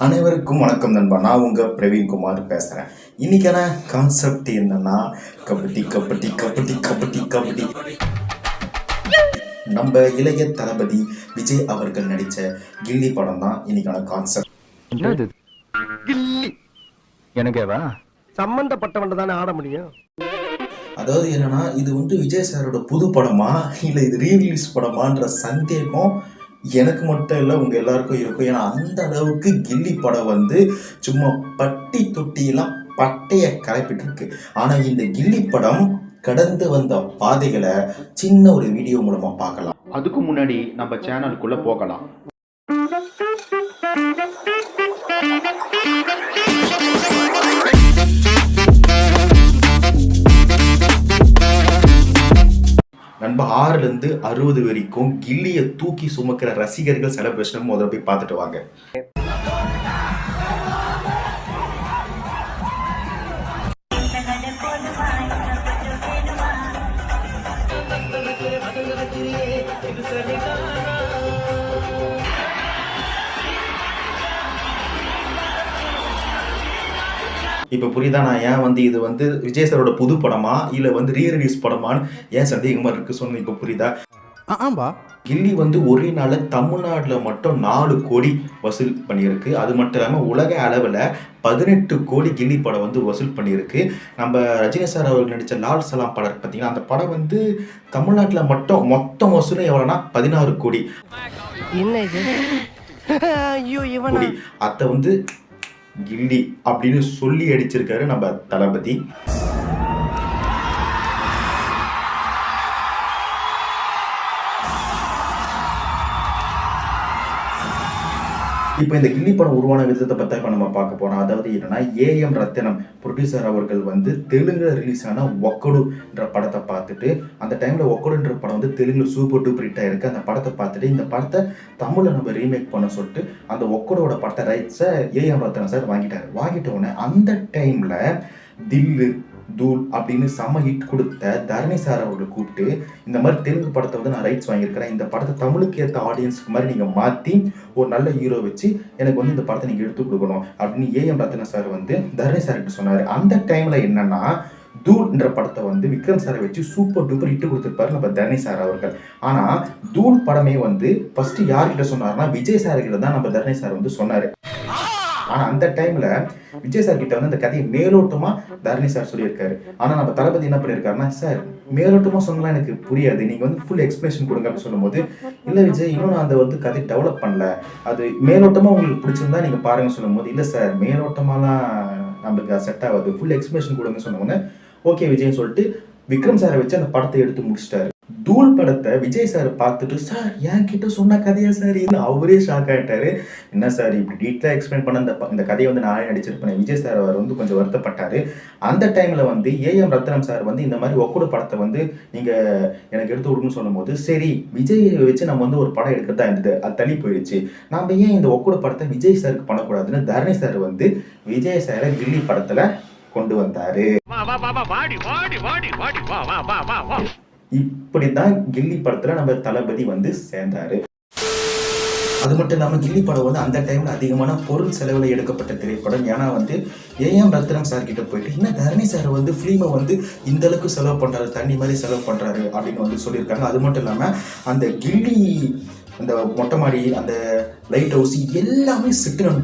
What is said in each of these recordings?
அனைவருக்கும் வணக்கம் நண்பா. நான் உங்கள் பிரவீன்குமார் பேசுகிறேன். இன்றைக்கான கான்செப்ட் என்னன்னா கபடி கபடி கபடி கபடி கபடி. நம்ம இளைய தளபதி விஜய் அவர்கள் நடித்த கில்லி படம் தான் இன்னைக்கான கான்செப்ட். எனக்கேவா சம்பந்தப்பட்டவன் தானே ஆட முடியும். அதாவது என்னன்னா, இது விஜய் சாரோட புது படமா இல்லை இது ரீரிலீஸ் படமான்ற சந்தேகம் எனக்கு மட்டும் இல்லை, உங்கள் எல்லாருக்கும் இருக்கும். ஏன்னா அந்த அளவுக்கு கில்லி படம் சும்மா பட்டி தொட்டியெல்லாம் பட்டையை கலப்பிட்டு இருக்கு. ஆனால் இந்த கில்லி படம் கடந்து வந்த பாதைகளை சின்ன ஒரு வீடியோ மூலமா பார்க்கலாம். அதுக்கு முன்னாடி நம்ம சேனலுக்குள்ள போகலாம். நண்பா, 6லேருந்து 60 வரைக்கும் கில்லியை தூக்கி சுமக்கிற ரசிகர்கள் செலிப்ரேஷன் முதல்ல போய் பார்த்துட்டு வாங்க. இப்போ புரியுதா நான் ஏன் இது விஜய் சாரோட புது படமா இல்லை ரீரிலீஸ் படமான்னு ஏன் சந்தேகமாக இருக்குது சொன்ன. இப்போ புரியுதா? கில்லி ஒரே நாள் தமிழ்நாட்டில் மட்டும் 4 கோடி வசூல் பண்ணியிருக்கு. அது மட்டும் இல்லாமல் உலக அளவில் 18 கோடி கில்லி படம் வசூல் பண்ணியிருக்கு. நம்ம ரஜினி சார் அவர்கள் நடித்த லால் சலாம் படம் பார்த்தீங்கன்னா, அந்த படம் தமிழ்நாட்டில் மட்டும் மொத்தம் வசூலும் எவ்வளோனா 16 கோடி. அதை கில்லி அப்படின்னு சொல்லி அடிச்சிருக்காரு நம்ம தளபதி. இப்போ இந்த கில்லி படம் உருவான விதத்தை பற்றி இப்போ நம்ம பார்க்க போகிறோம். அதாவது என்னன்னா, ஏஎம் ரத்தினம் ப்ரொடியூசர் அவர்கள் தெலுங்குல ரிலீஸ் ஆன ஒக்கடுன்ற படத்தை பார்த்துட்டு, அந்த டைமில் ஒக்கடுன்ற படம் தெலுங்குல சூப்பர் டூப்பர் ஹிட் ஆயிருக்கு. அந்த படத்தை பார்த்துட்டு இந்த படத்தை தமிழில் நம்ம ரீமேக் பண்ண சொல்லிட்டு அந்த ஒக்கடோட படத்தை ரைட்ஸை ஏஎம் ரத்தினம் சார் வாங்கிட்டார். வாங்கிட்ட உடனே அந்த டைமில் தில்லு தூள் அப்படின்னு செம்ம ஹிட் கொடுத்த தரணி சார் அவர்களை கூப்பிட்டு, இந்த மாதிரி தெலுங்கு படத்தை நான் ரைட்ஸ் வாங்கியிருக்கிறேன், இந்த படத்தை தமிழுக்கு ஏற்ற ஆடியன்ஸ்க்கு மாதிரி நீங்கள் மாற்றி ஒரு நல்ல ஹீரோ வச்சு எனக்கு இந்த படத்தை நீங்கள் எடுத்து கொடுக்கணும் அப்படின்னு ஏஎம் ரத்ன சார் தரணி சார்கிட்ட சொன்னார். அந்த டைமில் என்னன்னா, தூள்ன்ற படத்தை விக்ரம் சாரை வச்சு சூப்பர் டூப்பர் ஹிட் கொடுத்துருப்பாரு நம்ம தரணி சார் அவர்கள். ஆனால் தூள் படமே ஃபர்ஸ்ட் யார்கிட்ட சொன்னார்னா விஜய் சார் கிட்ட தான் நம்ம தரணி சார் சொன்னார். ஆனால் அந்த டைமில் விஜய் சார் கிட்ட அந்த கதையை மேலோட்டமாக தரணி சார் சொல்லியிருக்காரு. ஆனால் நம்ம தளபதி என்ன பண்ணியிருக்காருன்னா, சார் மேலோட்டமாக சொன்னலாம் எனக்கு புரியாது, நீங்கள் ஃபுல் எக்ஸ்பிளேஷன் கொடுங்க அப்படின்னு சொல்லும்போது, இல்லை விஜய் இன்னும் நான் அந்த கதை டெவலப் பண்ணல, அது மேலோட்டமாக உங்களுக்கு பிடிச்சிருந்தா நீங்கள் பாருங்கள் சொல்லும்போது, இல்லை சார் மேலோட்டமாலாம் நம்மளுக்கு செட் ஆகாது, ஃபுல் எக்ஸ்பிளேஷன் கொடுங்க சொன்னோன்னே ஓகே விஜய்னு சொல்லிட்டு விக்ரம் சாரை வச்சு அந்த படத்தை எடுத்து முடிச்சிட்டாரு. தூள் படத்தை விஜய் சார் பார்த்துட்டு, சார் என் கிட்ட சொன்ன கதையா சார், அவரே ஷாக் ஆகிட்டாரு. என்ன சார் இப்படி டீட்டெயிலாக எக்ஸ்பிளைன் பண்ண இந்த கதையை நானே நடிச்சிருப்பேன். விஜய் சார் அவர் கொஞ்சம் வருத்தப்பட்டார். அந்த டைமில் ஏஎம் ரத்னம் சார் இந்த மாதிரி ஒக்கடு படத்தை நீங்கள் எனக்கு எடுத்து கொடுக்குன்னு சொல்லும்போது, சரி விஜய் வச்சு நம்ம ஒரு படம் எடுக்கிறதா இருந்தது, அது தள்ளி போயிடுச்சு, நம்ம ஏன் இந்த ஒக்கடு படத்தை விஜய் சாருக்கு பண்ணக்கூடாதுன்னு தரணி சார் விஜய் சாரை கில்லி படத்தில் கொண்டு வந்தாரு. இப்படிதான் கில்லி படத்துல நம்ம தளபதி சேர்ந்தாரு. அது மட்டும் இல்லாமல் கில்லி படம் அந்த டைம்ல அதிகமான பொருள் செலவில் எடுக்கப்பட்ட திரைப்படம். ஏன்னா ஏஎம் ரத்னம் சார் கிட்ட போயிட்டு, இன்னும் தரணி சார் ஃபிலிமை இந்த அளவுக்கு செலவு பண்றாரு, தண்ணி மாதிரி செலவு பண்றாரு அப்படின்னு சொல்லியிருக்காங்க. அது மட்டும் இல்லாமல் அந்த கில்லி அந்த மொட்டை மாடி, அந்த லைட் ஹவுஸ் எல்லாமே செட்டு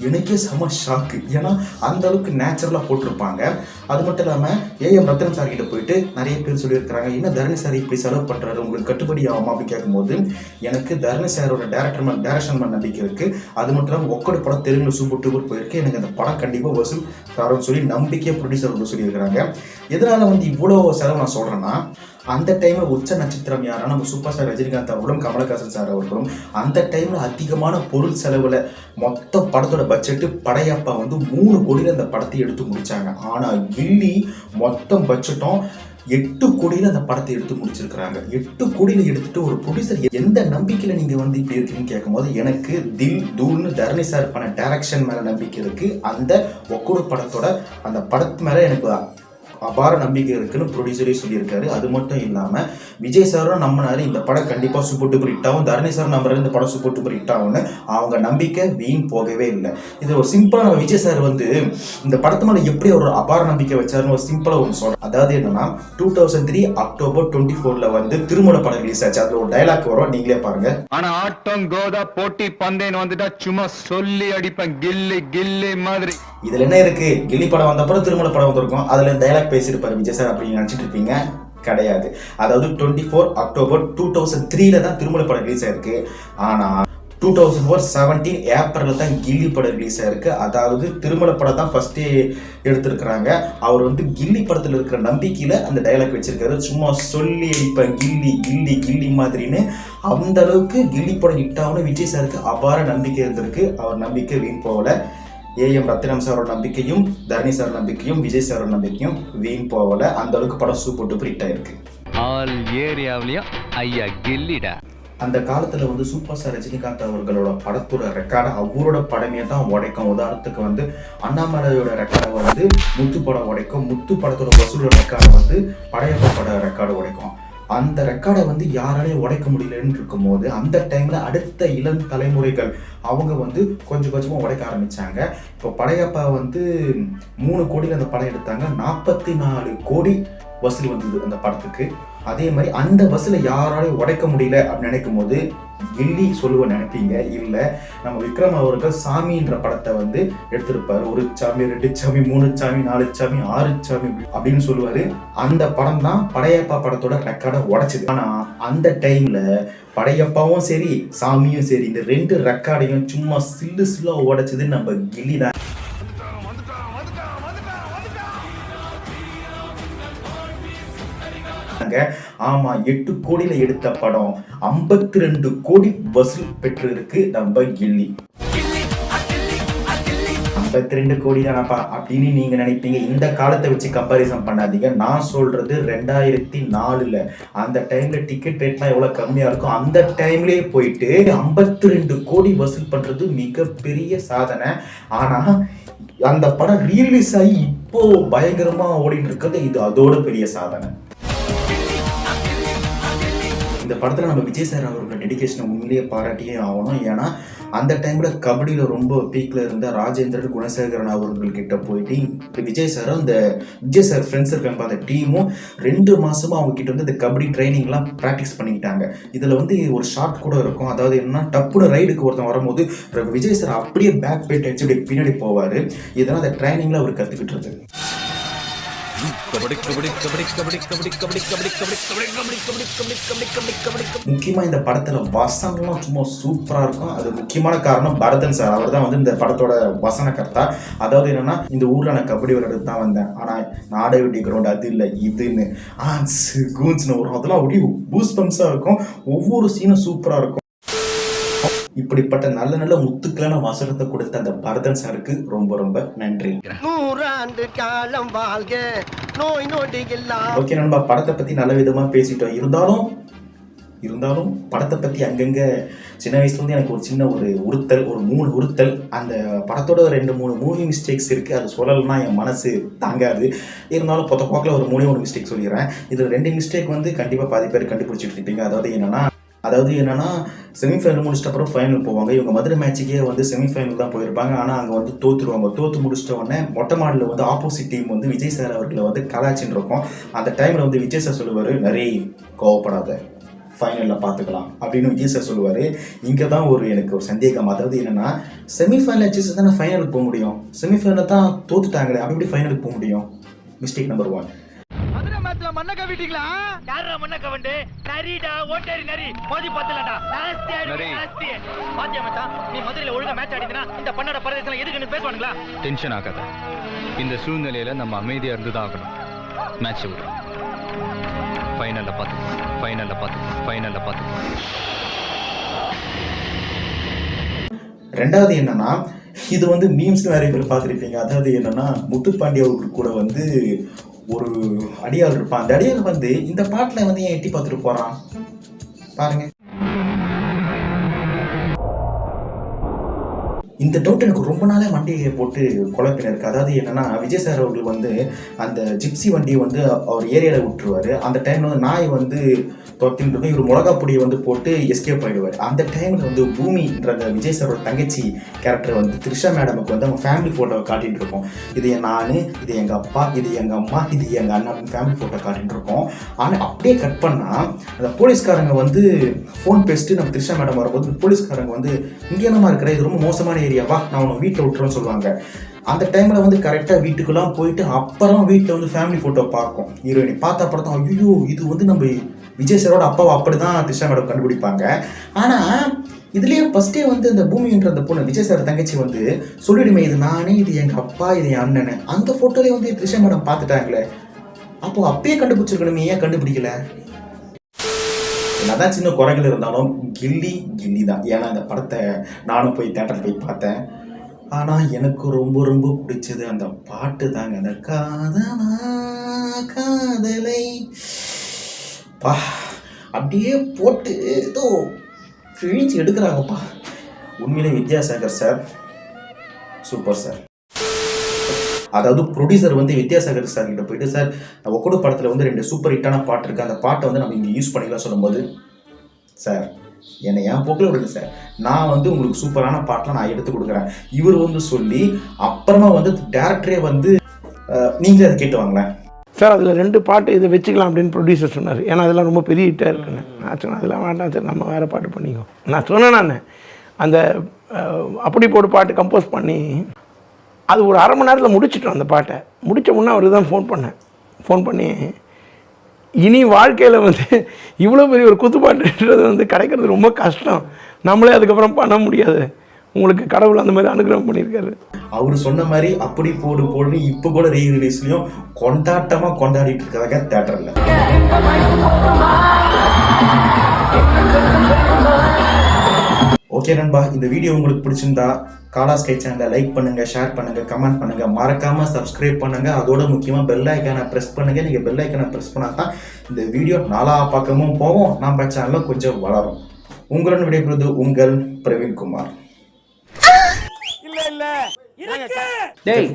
எனக்கே செம ஷாக்கு. ஏன்னா அந்த அளவுக்கு நேச்சுரலா போட்டிருப்பாங்க. அது மட்டும் இல்லாம ஏஎம் ரத்னம் சார் கிட்ட போயிட்டு நிறைய பேர் சொல்லியிருக்கிறாங்க, இன்னும் தரணி சார் இப்படி செலவு பண்றாரு, உங்களுக்கு கட்டுப்படி ஆகுமா அப்படின்னு கேட்கும்போது, எனக்கு தரணி சாரோட டைரக்ஷன் நம்பிக்கை இருக்கு. அது மட்டும் இல்லாமல் ஒக்கடு படம் தெலுங்குல சூப்பர் டூப்பர் போயிருக்கு, எனக்கு அந்த படம் கண்டிப்பா வசூல் தரும்னு சொல்லி நம்பிக்கையை ப்ரொடியூசர் சொல்லியிருக்கிறாங்க. எதனால இவ்வளோ செலவு நான் சொல்றேன்னா, அந்த டைமில் உச்ச நட்சத்திரம் யாரா நம்ம சூப்பர் ஸ்டார் ரஜினிகாந்த் அவர்களும் கமலஹாசன் சார் அவர்களும் அந்த டைமில் அதிகமான பொருள் செலவில் மொத்த படத்தோட பட்ஜெட்டு படையப்பா 3 கோடியில் அந்த படத்தை எடுத்து முடிச்சாங்க. ஆனால் கில்லி மொத்தம் பட்ஜெட்டும் 8 கோடியில் அந்த படத்தை எடுத்து முடிச்சிருக்கிறாங்க. 8 கோடியில் எடுத்துட்டு ஒரு ப்ரொடியூசர் எந்த நம்பிக்கையில் நீங்கள் இப்படி இருக்கீங்கன்னு கேட்கும்போது, எனக்கு தில் தூள்னு தரணி சார் பண்ண டைரக்ஷன் மேலே நம்பிக்கை இருக்குது. அந்த ஒக்கடு படத்தோட அந்த படத்து மேலே எனக்கு அபார நம்பிக்கை இருக்குன்னு ப்ரொடியூசரே சொல்லியிருக்காரு. அது மட்டும் இல்லாமல் விஜய் சாரும் நம்பினாரு இந்த படம் கண்டிப்பாக சூப்பர் டூப்பர் ஹிட் ஆகும், தரணி சார் நம்புறாரு இந்த படம் சூப்பர் டூப்பர் ஹிட் ஆகும்னு. அவங்க நம்பிக்கை வீண் போகவே இல்லை. இது ஒரு சிம்பிளாக நம்ம விஜய் சார் வந்து இந்த படத்து மேலே எப்படி ஒரு அபார நம்பிக்கை வச்சாருன்னு ஒரு சிம்பிளாக ஒன்று சொல்கிறேன். அதாவது என்னன்னா 2003 அக்டோபர் 24 வந்து திருமண படம் ரிலீஸ் ஆச்சு. அதில் ஒரு டைலாக் வரும், நீங்களே பாருங்க. ஆனா ஆட்டம் கோதா போட்டி பந்தேன்னு வந்துட்டா சும்மா சொல்லி அடிப்பேன் கில்லி கில்லி மாதிரி. இதுல என்ன இருக்கு, கில்லி படம் வந்த அப்புறம் திருமண படம் வந்திருக்கும், அதுல டைலாக் பேசியிருப்பாரு விஜய் சார் அப்படின்னு நினைச்சிட்டு இருப்பீங்க. கிடையாது. அதாவது 24 அக்டோபர் 2003 தான் திருமண படம் ரிலீஸ் ஆயிருக்கு. ஆனா 2017 ஏப்ரல் தான் கில்லி படம் ரிலீஸ் ஆயிருக்கு. அதாவது திருமண படம் தான் ஃபர்ஸ்ட் எடுத்திருக்கிறாங்க. அவர் வந்து கில்லி படத்துல இருக்கிற நம்பிக்கையில அந்த டைலாக் வச்சிருக்காரு. சும்மா சொல்லி அடிப்பேன் கில்லி கில்லி கில்லி மாதிரின்னு. அந்த அளவுக்கு கில்லி படம் ஹிட் ஆகும்னு விஜய் சாருக்கு அபார நம்பிக்கை இருந்திருக்கு. அவர் நம்பிக்கை வீண் போகல. ஏஎம் ரத்தினம் சாரோட நம்பிக்கையும் தரணி சார் நம்பிக்கையும் விஜய் சாரோட நம்பிக்கையும் வீண் போகல. அந்த அளவுக்கு படம் சூப்பர் டூப்பர் ஹிட் ஆயிருக்கு. ஆல் ஏரியாவிலயும் ஐயா கில்லிடா. அந்த காலத்துல வந்து சூப்பர் ஸ்டார் ரஜினிகாந்த் அவர்களோட படத்தோட ரெக்கார்டை அவரோட படமே தான் உடைக்கும். உதாரணத்துக்கு வந்து அண்ணாமலையோட ரெக்கார்டை வந்து முத்து படம் உடைக்கும், முத்து படத்தோட வசூலோட ரெக்கார்டை வந்து படையப்பா பட ரெக்கார்டு உடைக்கும். அந்த ரெக்கார்டை வந்து யாராலையும் உடைக்க முடியலன்னு இருக்கும்போது அந்த டைம்ல அடுத்த இளம் தலைமுறைகள் அவங்க வந்து கொஞ்சம் கொஞ்சமாக உடைக்க ஆரம்பிச்சாங்க. இப்போ படையப்பா வந்து 3 கோடியில் அந்த படம் எடுத்தாங்க. 44 கோடி வசூல் வந்தது அந்த படத்துக்கு. அதே மாதிரி அந்த வசூலை யாராலையும் உடைக்க முடியல அப்படின்னு நினைக்கும் போது கில்லி சொல்லுவ நினைப்பீங்க. இல்லை, நம்ம விக்ரம் அவர்கள் சாமின்ற படத்தை வந்து எடுத்திருப்பாரு. 1 சாமி 2 சாமி 3 சாமி 4 சாமி 6 சாமி அப்படின்னு சொல்லுவாரு. அந்த படம் தான் படையப்பா படத்தோட ரெக்கார்டை உடைச்சது. ஆனா அந்த டைம்ல படையப்பாவும் சரி சாமியும் சரி இந்த 2 ரெக்கார்டையும் சும்மா சில்லு சில்லா உடைச்சது நம்ம கில்லி தான். ஆமா, 8 கோடியில எடுத்த படம் 52 கோடி வசூல் பெற்று இருக்கு நம்ம கில்லி. 52 கோடி தானப்பா அப்படின்னு நீங்க நினைப்பீங்க. இந்த காலத்தை வச்சு கம்பாரிசன் பண்ணாதீங்க. நான் சொல்றது 2004 அந்த டைம்ல டிக்கெட் ரேட்லாம் எவ்வளவு கம்மியா இருக்கும். அந்த டைம்லயே போயிட்டு 52 கோடி வசூல் பண்றது மிகப்பெரிய சாதனை. ஆனா அந்த படம் ரீரிலீஸ் ஆகி இப்போ பயங்கரமா ஓடிட்டு இருக்கிறது இது அதோட பெரிய சாதனை. இந்த படத்தில் நம்ம விஜய் சார் அவரோட டெடிகேஷனை உண்மையிலேயே பாராட்டியே ஆகணும். ஏன்னா அந்த டைமில் கபடியில் ரொம்ப பீக்கில் இருந்த ராஜேந்திரன் குணசேகரன் அவர்கள்கிட்ட போயிட்டு விஜய் சாரும் இந்த விஜய் சார் ஃப்ரெண்ட்ஸ் இருக்காங்க அந்த டீமும் 2 மாதமாக அவங்க கிட்ட வந்து இந்த கபடி ட்ரைனிங்லாம் ப்ராக்டிஸ் பண்ணிக்கிட்டாங்க. இதில் வந்து ஒரு ஷார்ட் கூட இருக்கும். அதாவது என்னன்னா டப்புன்னு ரைடுக்கு ஒருத்தன் வரும்போது விஜய் சார் அப்படியே பேக் பேட் அடிச்சு அப்படியே பின்னாடி போவார். இதெல்லாம் அந்த ட்ரைனிங்கில் அவர் கற்றுக்கிட்டு இருந்தது. முக்கியமா இந்த படத்துல வசனம்லாம் சும்மா சூப்பரா இருக்கும். அது முக்கியமான காரணம் பரதன் சார். அவர் தான் வந்து இந்த படத்தோட வசனகர்த்தா. அதாவது என்னன்னா, இந்த ஊர்ல நான் கபடி விளையாடுறது தான் வந்தேன், ஆனா நாடே வெட்டி கிரவுண்ட் அது இல்லை இதுன்னு கூன்ஸ்னு வரும். அதெல்லாம் அப்படியே பூஸ்ட் பம்ப்ஸா இருக்கும். ஒவ்வொரு சீனும் சூப்பரா இருக்கும். இப்படிப்பட்ட நல்ல நல்ல முத்துக்களான வசனத்தை கொடுத்த அந்த பரதன் சாருக்கு ரொம்ப ரொம்ப நன்றி. 100 ஆண்டு காலம் வாழ்க, நோய் நொடி எல்லாம். ஓகே நண்பா, படத்தை பத்தி நல்ல விதமா பேசிட்டோம். இருந்தாலும் படத்தை பத்தி அங்கங்க சின்ன வயசுல இருந்து எனக்கு ஒரு சின்ன ஒரு உறுத்தல், ஒரு 3 உறுத்தல். அந்த படத்தோட 2-3 மூவி மிஸ்டேக்ஸ் இருக்கு. அது சொல்லலைன்னா என் மனசு தாங்காது. இருந்தாலும் பொத்த போக்கில் ஒரு 3 மிஸ்டேக் சொல்லிடுறேன். இது 2 மிஸ்டேக் வந்து கண்டிப்பா பாதி பேர் கண்டுபிடிச்சிட்டு இருப்பீங்க. அதாவது என்னன்னா செமிஃபைனல் முடிச்சிட்ட அப்புறம் ஃபைனல் போவாங்க. இவங்க மதுரை மேட்சுக்கே வந்து செமிஃபைனல் தான் போயிருப்பாங்க. ஆனால் அங்கே வந்து தோற்றுருவாங்க. தோற்று முடிச்சிட்ட உடனே மொட்டை மாடில் வந்து ஆப்போசிட் டீம் வந்து விஜய் சார் அவர்களை வந்து கலாச்சின்னு இருக்கும். அந்த டைமில் வந்து விஜய் சார் சொல்லுவார், நிறைய கோவப்படாத, ஃபைனலில் பார்த்துக்கலாம் அப்படின்னு விஜய் சார் சொல்லுவார். இங்கே தான் எனக்கு ஒரு சந்தேகம். அதாவது என்னென்னா, செமிஃபைனல் ஜெயிச்சு தானே ஃபைனலுக்கு போக முடியும். செமிஃபைனலில் தான் தோத்துட்டாங்களே, அப்படி ஃபைனலுக்கு போக முடியும். Mistake number 1. மதுரை மேட்ச்ல மண்ண கவிட்டீங்களா? யாரா மண்ண கவண்டு? நரிடா, ஓட்டேரி நரி. மோதி பாத்தலடா. லாஸ்ட் பாத்தியா மச்சான், நீ மதுரையில ஒழுங்கா மேட்ச் ஆடினா இந்த பண்ணாட பரதேசல எதுக்குன்னு பேசுவானுங்களா? டென்ஷன் ஆகாத. இந்த சூழ்நிலையில நம்ம அமைதியா இருந்து தான் ஆகணும். மேட்ச் விடு. ஃபைனல்ல பாத்து. ரெண்டாவது என்னன்னா, இது வந்து மீம்ஸ் நிறைய பேர் பார்த்துருப்பீங்க. அதாவது என்னன்னா, முத்துப்பாண்டி அவர்கள் கூட வந்து ஒரு அடியாள் இருப்பான். அந்த அடியாள் வந்து இந்த பாட்டில் வந்து ஏன் எட்டி பார்த்துட்டு போறான் பாருங்க. இந்த டவுட் எனக்கு ரொம்ப நாளே வண்டியை போட்டு குழப்பின இருக்கு. அதாவது என்னன்னா, விஜய் சார் அவர்கள் வந்து அந்த ஜிப்சி வண்டியை வந்து அவர் ஏரியாவில் விட்டுருவாரு. அந்த டைம்ல வந்து நாய் வந்து துரத்தின்னு இருக்கும். இவர் மிளகா பொடியை வந்து போட்டு எஸ்கேப் ஆகிடுவார். அந்த டைமில் வந்து பூமின்ற அந்த விஜய் சாரோட தங்கச்சி கேரக்டர் வந்து த்ரிஷா மேடமுக்கு வந்து அவங்க ஃபேமிலி ஃபோட்டோவை காட்டிகிட்டு இருக்கோம். இது நான், இது எங்கள் அப்பா, இது எங்கள் அம்மா, இது எங்கள் அண்ணன் ஃபேமிலி ஃபோட்டோ காட்டிகிட்டு இருக்கோம். ஆனால் அப்படியே கட் பண்ணால் அந்த போலீஸ்காரங்க வந்து ஃபோன் பேசிட்டு நம்ம த்ரிஷா மேடம் வரும்போது போலீஸ்காரங்க வந்து இங்கே என்னமா இருக்கிற, இது ரொம்ப மோசமான ஏரியாவா, நான் உன்னை வீட்டில் விட்டுறேன்னு சொல்லுவாங்க. அந்த டைமில் வந்து கரெக்டாக வீட்டுக்குலாம் போயிட்டு அப்புறம் வீட்டில் வந்து ஃபேமிலி ஃபோட்டோ பார்க்கும் ஹீரோயினி. பார்த்த அப்புறம் தான் ஐயோ இது வந்து நம்ம விஜய் சாரோட அப்பாவை அப்படி தான் த்ரிஷா மேடம் கண்டுபிடிப்பாங்க. ஆனால் இதுலேயே ஃபஸ்ட்டே வந்து இந்த பூமின்ற அந்த பொண்ணு விஜய் சார் தங்கச்சி வந்து சொல்லிடுமே இது நானே, இது எங்கள் அப்பா, இது என் அண்ணனு. அந்த ஃபோட்டோலேயே வந்து த்ரிஷா மேடம் பார்த்துட்டாங்களே, அப்போது அப்பயே கண்டுபிடிச்சிருக்கணுமே, ஏன் கண்டுபிடிக்கல? என்னதான் சின்ன குறைகள் இருந்தாலும் கில்லி தான். ஏன்னா இந்த படத்தை நானும் போய் தேட்டரில் போய் பார்த்தேன். ஆனால் எனக்கு ரொம்ப ரொம்ப பிடிச்சது அந்த பாட்டு தாங்க. அந்த காதலை பா அப்படியே போட்டு ஏதோ கிழிச்சு எடுக்கிறாங்கப்பா. உண்மையிலே வித்யாசாகர் சார் சூப்பர் சார். அதாவது ப்ரொடியூசர் வந்து வித்யாசாகர் சார் கிட்ட போயிட்டு, சார் ஒக்கோடு படத்தில் வந்து 2 சூப்பர் ஹிட்டான பாட்டு இருக்குது, அந்த பாட்டை வந்து நம்ம இங்கே யூஸ் பண்ணிக்கலாம் சொல்லும்போது, சார் என்னை என் போக்கில் விடுங்க சார், நான் வந்து உங்களுக்கு சூப்பரான பாட்டெலாம் நான் எடுத்து கொடுக்குறேன் இவர் வந்து சொல்லி, அப்புறமா வந்து டேரக்டரே வந்து நீங்களே அதை கேட்டு வாங்களேன் சார், அதில் 2 பாட்டு இதை வச்சுக்கலாம் அப்படின்னு ப்ரொடியூசர் சொன்னார். ஏன்னா அதெல்லாம் ரொம்ப பெரிய ஹிட்டாக இருக்குன்னு. நான் சொன்னேன் அதெல்லாம் வேண்டாம் சார், நம்ம வேறு பாட்டு பண்ணிக்கோ. நான் சொன்னேன், நான் அந்த அப்படி போட்டு பாட்டு கம்போஸ் பண்ணி அது ஒரு அரை மணி நேரத்தில் முடிச்சிட்டோம். அந்த பாட்டை முடித்த முன்னே அவருக்கு தான் ஃபோன் பண்ணி இனி வாழ்க்கையில் வந்து இவ்வளோ பெரிய ஒரு குத்துப்பாட்டுன்றது வந்து கிடைக்கிறது ரொம்ப கஷ்டம், நம்மளே அதுக்கப்புறம் பண்ண முடியாது, உங்களுக்கு கடவுள் அந்த மாதிரி அனுகிரகம் பண்ணியிருக்காரு. அவர் சொன்ன மாதிரி அப்படி போடு இப்போ கூட ரீரிலீஸ்லையும் கொண்டாட்டமாக கொண்டாடிட்டு இருக்காங்க தேட்டரில். ஓகே நண்பா, இந்த வீடியோ உங்களுக்கு பிடிச்சிருந்தா காலா ஸ்கை சேனலை லைக் பண்ணுங்க, ஷேர் பண்ணுங்க, கமெண்ட் பண்ணுங்க, மறக்காம சப்ஸ்கிரைப் பண்ணுங்க. அதோட முக்கியமாக பெல் ஐக்கானை ப்ரெஸ் பண்ணுங்க. நீங்கள் பெல் ஐக்கானை ப்ரெஸ் பண்ணால் தான் இந்த வீடியோ 4 பக்கமும் போகும், நம்ம சேனலில் கொஞ்சம் வளரும். உங்களுடன் விடைபெறுவது உங்கள் பிரவீன்குமார். டேய்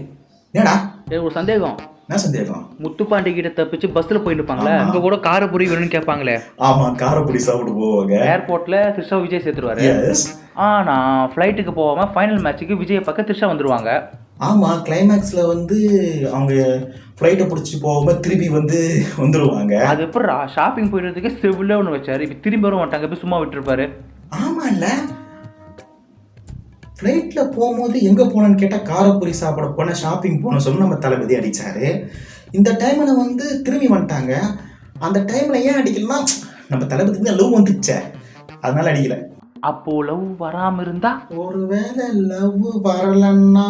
என்னடா ஒரு சந்தேகம். என்ன சந்தேகம்? முத்துப்பாண்டி கிட்ட தப்பிச்சு பஸ்ல போயிட்டு இருப்பாங்களே, அங்க கூட காரப்பொடி வேணும்னு கேட்பாங்களே. ஆமா, காரப்பொடி சாப்பிட்டு போவாங்க. ஏர்போர்ட்ல த்ரிஷா விஜய் சேர்த்துருவாரு. எஸ். ஆனா ஃப்ளைட்டுக்கு போகாம ஃபைனல் மேட்சுக்கு விஜய் பக்கம் த்ரிஷா வந்துருவாங்க. ஆமா, கிளைமேக்ஸ்ல வந்து அவங்க ஃப்ளைட்டை பிடிச்சி போகாம திருப்பி வந்துருவாங்க. அது எப்படி ஷாப்பிங் போயிடுறதுக்கு செவ்ல ஒன்று வச்சாரு, இப்போ திரும்பி வரும் மாட்டாங்க, போய் சும்மா விட்டுருப்பாரு. ஆமா இல்ல, ஃப்ளைட்டில் போகும்போது எங்கே போனேன்னு கேட்டால் காரப்பொரி சாப்பிட போனேன், ஷாப்பிங் போன சொல்லி நம்ம தளபதி அடித்தார். இந்த டைமில் வந்து திரும்பி வந்துட்டாங்க. அந்த டைமில் ஏன் அடிக்கலன்னா நம்ம தளபதிக்கு லவ் வந்துச்சே, அதனால அடிக்கல. அப்போ லவ் வராமல் இருந்தா, ஒருவேளை லவ் வரலன்னா